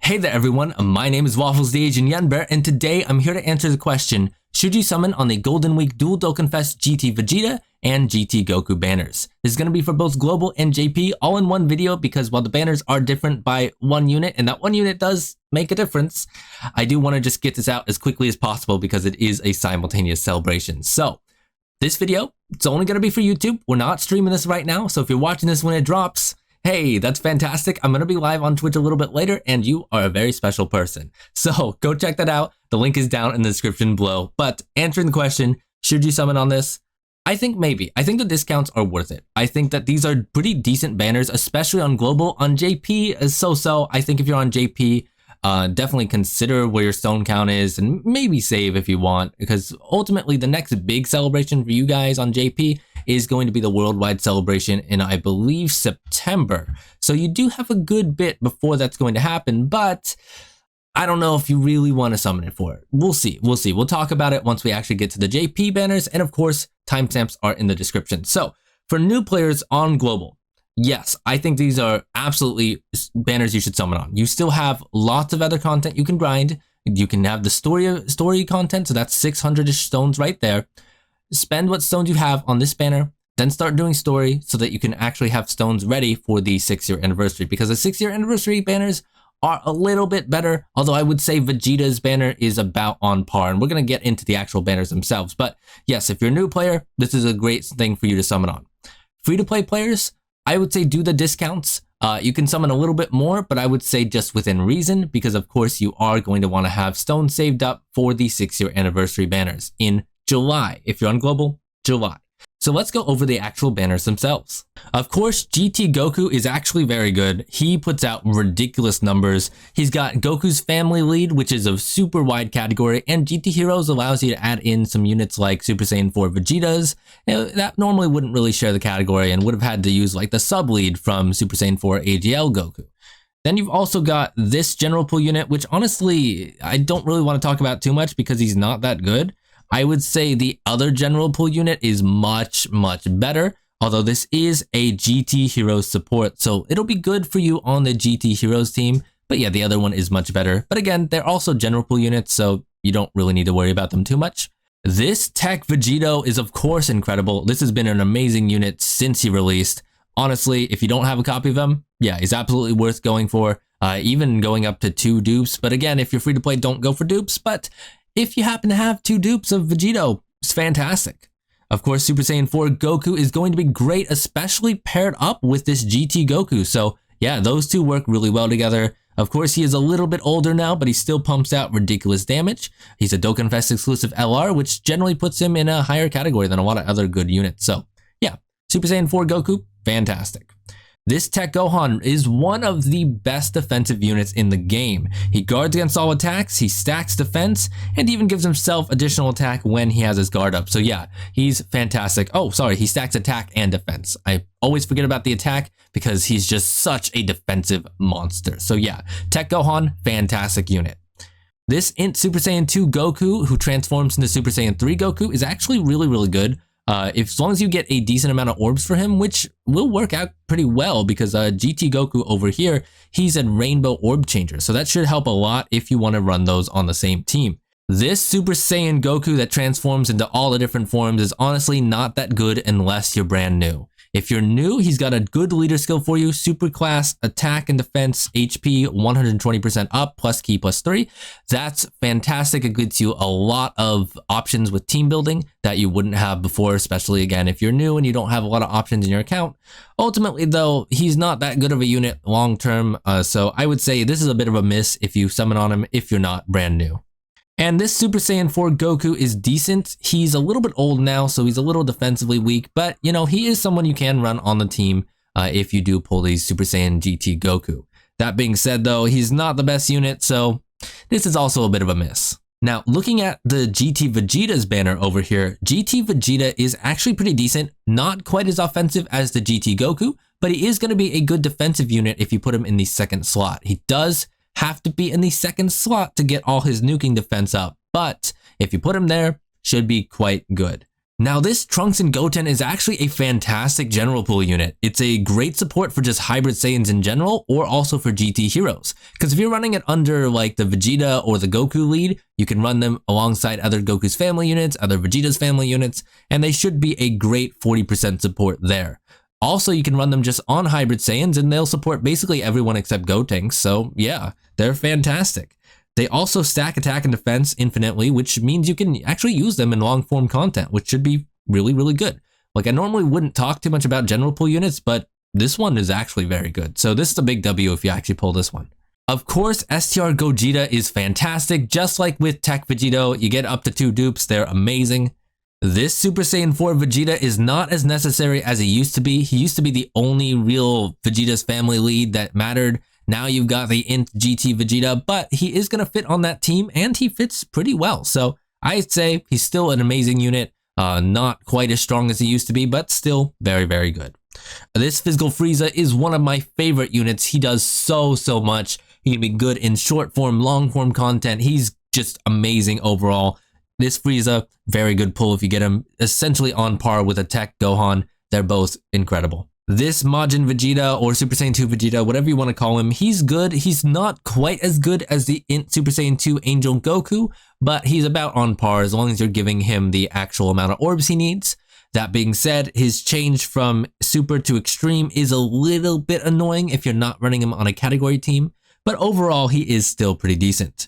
Hey there everyone, my name is Waffles the Asian Yenbear, and today I'm here to answer the question, should you summon on the Golden Week Dual Dokkan Fest GT Vegeta and GT Goku banners? This is going to be for both Global and JP all in one video because while the banners are different by one unit, and that one unit does make a difference, I do want to just get this out as quickly as possible because it is a simultaneous celebration. So this video, it's only going to be for YouTube. We're not streaming this right now, so if you're watching this when it drops, hey, that's fantastic. I'm going to be live on Twitch a little bit later, and you are a very special person. So go check that out. The link is down in the description below. But answering the question, should you summon on this? I think maybe. I think the discounts are worth it. I think that these are pretty decent banners, especially on Global. On JP is so-so. I think if you're on JP, definitely consider where your stone count is and maybe save if you want, because ultimately the next big celebration for you guys on JP is going to be the worldwide celebration in, I believe, September. So you do have a good bit before that's going to happen, but I don't know if you really want to summon it for it. We'll see. We'll talk about it once we actually get to the JP banners, and of course, timestamps are in the description. So for new players on Global, yes, I think these are absolutely banners you should summon on. You still have lots of other content you can grind. You can have the story content, so that's 600-ish stones right there. Spend what stones you have on this banner, then start doing story so that you can actually have stones ready for the 6-year anniversary, because the 6-year anniversary banners are a little bit better, although I would say Vegeta's banner is about on par, and we're going to get into the actual banners themselves. But yes, if you're a new player, this is a great thing for you to summon on. Free-to-play players, I would say do the discounts. You can summon a little bit more, but I would say just within reason, because of course you are going to want to have stones saved up for the 6-year anniversary banners in July. If you're on Global, July. So let's go over the actual banners themselves. Of course, GT Goku is actually very good. He puts out ridiculous numbers. He's got Goku's Family Lead, which is a super wide category, and GT Heroes allows you to add in some units like Super Saiyan 4 Vegetas. That normally wouldn't really share the category and would have had to use like the sub lead from Super Saiyan 4 AGL Goku. Then you've also got this general pool unit, which honestly, I don't really want to talk about too much because he's not that good. I would say the other general pool unit is much better, although this is a GT Heroes support, so it'll be good for you on the GT Heroes team. But yeah, the other one is much better. But again, they're also general pool units, so you don't really need to worry about them too much. This Tech Vegito is of course incredible. This has been an amazing unit since he released. Honestly, if you don't have a copy of him, yeah, he's absolutely worth going for, even going up to 2 dupes. But again, if you're free to play, don't go for dupes. But if you happen to have 2 dupes of Vegito, it's fantastic. Of course, Super Saiyan 4 Goku is going to be great, especially paired up with this GT Goku. So yeah, those two work really well together. Of course, he is a little bit older now, but he still pumps out ridiculous damage. He's a Dokkan Fest exclusive LR, which generally puts him in a higher category than a lot of other good units. So yeah, Super Saiyan 4 Goku, fantastic. This Tech Gohan is one of the best defensive units in the game. He guards against all attacks, he stacks defense, and even gives himself additional attack when he has his guard up. So yeah, he's fantastic. Oh, sorry, he stacks attack and defense. I always forget about the attack because he's just such a defensive monster. So yeah, Tech Gohan, fantastic unit. This Int Super Saiyan 2 Goku, who transforms into Super Saiyan 3 Goku, is actually really good. As long as you get a decent amount of orbs for him, which will work out pretty well because GT Goku over here, he's a rainbow orb changer. So that should help a lot if you want to run those on the same team. This Super Saiyan Goku that transforms into all the different forms is honestly not that good unless you're brand new. If you're new, he's got a good leader skill for you, super class, attack and defense, HP 120% up, plus ki plus 3. That's fantastic. It gives you a lot of options with team building that you wouldn't have before, especially again, if you're new and you don't have a lot of options in your account. Ultimately though, he's not that good of a unit long term. So I would say this is a bit of a miss if you summon on him if you're not brand new. And this Super Saiyan 4 Goku is decent. He's a little bit old now, so he's a little defensively weak, but you know, he is someone you can run on the team if you do pull these Super Saiyan GT Goku. That being said though, he's not the best unit, so this is also a bit of a miss. Now, looking at the GT Vegeta's banner over here, GT Vegeta is actually pretty decent, not quite as offensive as the GT Goku, but he is going to be a good defensive unit if you put him in the second slot. He does have to be in the second slot to get all his nuking defense up, but if you put him there, should be quite good. Now this Trunks and Goten is actually a fantastic general pool unit. It's a great support for just hybrid Saiyans in general, or also for GT heroes. Because if you're running it under like the Vegeta or the Goku lead, you can run them alongside other Goku's family units, other Vegeta's family units, and they should be a great 40% support there. Also, you can run them just on hybrid Saiyans and they'll support basically everyone except Gotenks, so yeah, they're fantastic. They also stack attack and defense infinitely, which means you can actually use them in long form content, which should be really, really good. Like I normally wouldn't talk too much about general pool units, but this one is actually very good. So this is a big W if you actually pull this one. Of course, STR Gogeta is fantastic. Just like with Tech Vegito, you get up to 2 dupes. They're amazing. This Super Saiyan 4 Vegeta is not as necessary as he used to be. He used to be the only real Vegeta's family lead that mattered. Now you've got the Int GT Vegeta, but he is going to fit on that team and he fits pretty well. So I'd say he's still an amazing unit. Not quite as strong as he used to be, but still very, very good. This Physical Frieza is one of my favorite units. He does so much. He can be good in short form, long form content. He's just amazing overall. This Frieza, very good pull if you get him essentially on par with a Tech Gohan. They're both incredible. This Majin Vegeta or Super Saiyan 2 Vegeta, whatever you want to call him, he's good. He's not quite as good as the Int Super Saiyan 2 Angel Goku, but he's about on par as long as you're giving him the actual amount of orbs he needs. That being said, his change from Super to Extreme is a little bit annoying if you're not running him on a category team, but overall he is still pretty decent.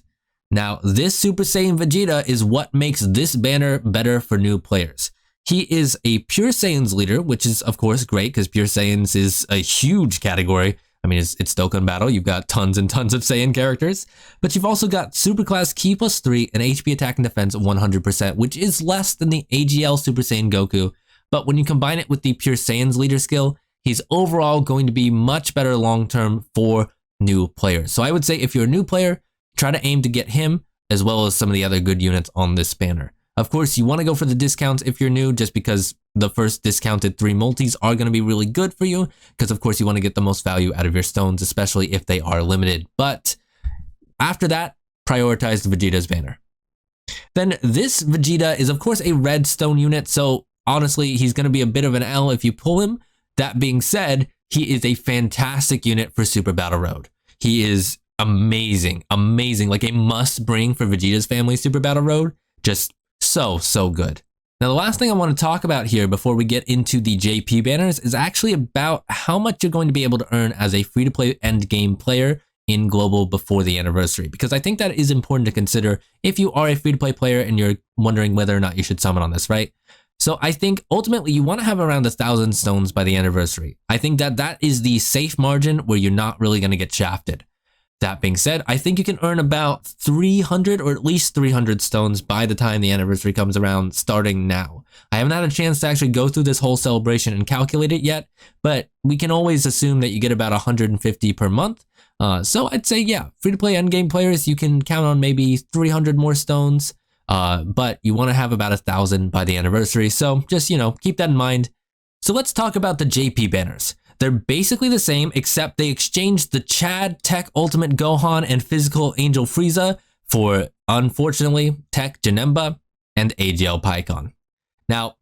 Now, this Super Saiyan Vegeta is what makes this banner better for new players. He is a Pure Saiyans leader, which is of course great because Pure Saiyans is a huge category. I mean, it's Dokkan Battle. You've got tons and tons of Saiyan characters, but you've also got Superclass Ki plus 3 and HP attack and defense 100%, which is less than the AGL Super Saiyan Goku. But when you combine it with the Pure Saiyans leader skill, he's overall going to be much better long-term for new players. So I would say if you're a new player, try to aim to get him as well as some of the other good units on this banner. Of course, you want to go for the discounts if you're new, just because the first discounted 3 multis are going to be really good for you, because of course you want to get the most value out of your stones, especially if they are limited. But after that, prioritize the Vegeta's banner. Then this Vegeta is of course a red stone unit, so honestly, he's going to be a bit of an L if you pull him. That being said, he is a fantastic unit for Super Battle Road. He is amazing, like a must bring for Vegeta's family Super Battle Road. Just so good. Now, the last thing I want to talk about here before we get into the JP banners is actually about how much you're going to be able to earn as a free-to-play endgame player in Global before the anniversary, because I think that is important to consider if you are a free-to-play player and you're wondering whether or not you should summon on this, right? So I think ultimately you want to have around 1,000 stones by the anniversary. I think that is the safe margin where you're not really going to get shafted. That being said, I think you can earn about 300 or at least 300 stones by the time the anniversary comes around, starting now. I haven't had a chance to actually go through this whole celebration and calculate it yet, but we can always assume that you get about 150 per month. So I'd say, yeah, free-to-play endgame players, you can count on maybe 300 more stones, but you want to have about 1,000 by the anniversary. So just, keep that in mind. So let's talk about the JP banners. They're basically the same, except they exchanged the Chad, Tech Ultimate Gohan, and Physical Angel Frieza for, unfortunately, Tech Janemba and AGL Pikkon. Now,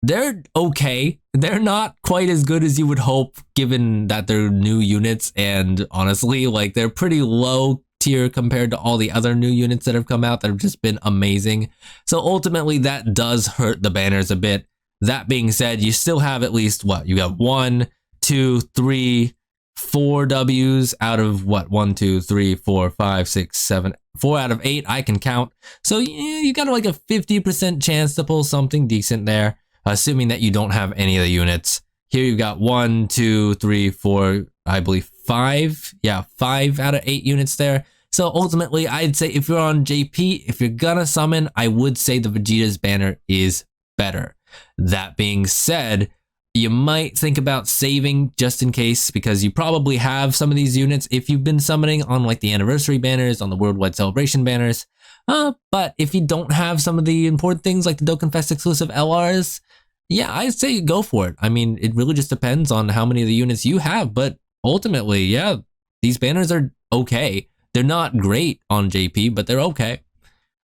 they're okay. They're not quite as good as you would hope, given that they're new units, and honestly, they're pretty low tier compared to all the other new units that have come out that have just been amazing. So ultimately, that does hurt the banners a bit. That being said, you still have at least, you got 1, 2, 3, 4 W's out of 1, 2, 3, 4, 5, 6, 7, 4 out of 8 I can count. So you got a 50% chance to pull something decent there, assuming that you don't have any of the units. Here you've got 1, 2, 3, 4, I believe 5. Yeah, 5 out of 8 units there. So ultimately, I'd say if you're on JP, if you're gonna summon, I would say the Vegeta's banner is better. That being said, you might think about saving just in case, because you probably have some of these units if you've been summoning on the anniversary banners, on the worldwide celebration banners. But if you don't have some of the important things like the Dokkan Fest exclusive LRs, yeah, I'd say go for it. I mean, it really just depends on how many of the units you have, but ultimately, yeah, these banners are okay. They're not great on JP, but they're okay.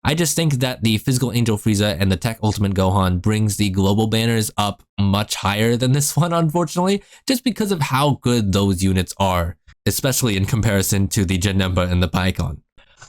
I just think that the Physical Angel Frieza and the Tech Ultimate Gohan brings the global banners up much higher than this one, unfortunately, just because of how good those units are, especially in comparison to the Janemba and the Pycon.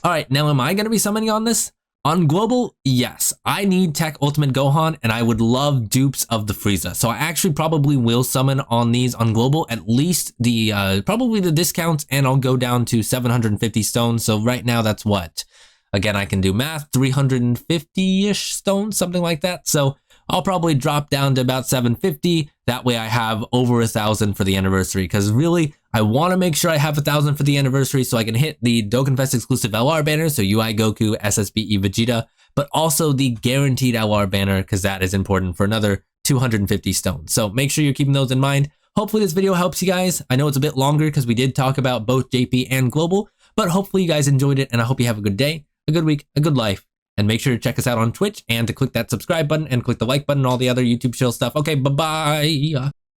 Alright, now am I going to be summoning on this? On global, yes, I need Tech Ultimate Gohan and I would love dupes of the Frieza. So I actually probably will summon on these on global, at least the probably the discounts, and I'll go down to 750 stones. So right now that's what? Again, I can do math, 350-ish stones, something like that. So I'll probably drop down to about 750. That way I have over 1,000 for the anniversary, because really, I want to make sure I have 1,000 for the anniversary so I can hit the Dokkan Fest exclusive LR banner, so UI Goku, SSBE Vegeta, but also the guaranteed LR banner, because that is important for another 250 stones. So make sure you're keeping those in mind. Hopefully this video helps you guys. I know it's a bit longer because we did talk about both JP and global, but hopefully you guys enjoyed it, and I hope you have a good day, a good week, a good life. And make sure to check us out on Twitch and to click that subscribe button and click the like button and all the other YouTube chill stuff. Okay, bye-bye.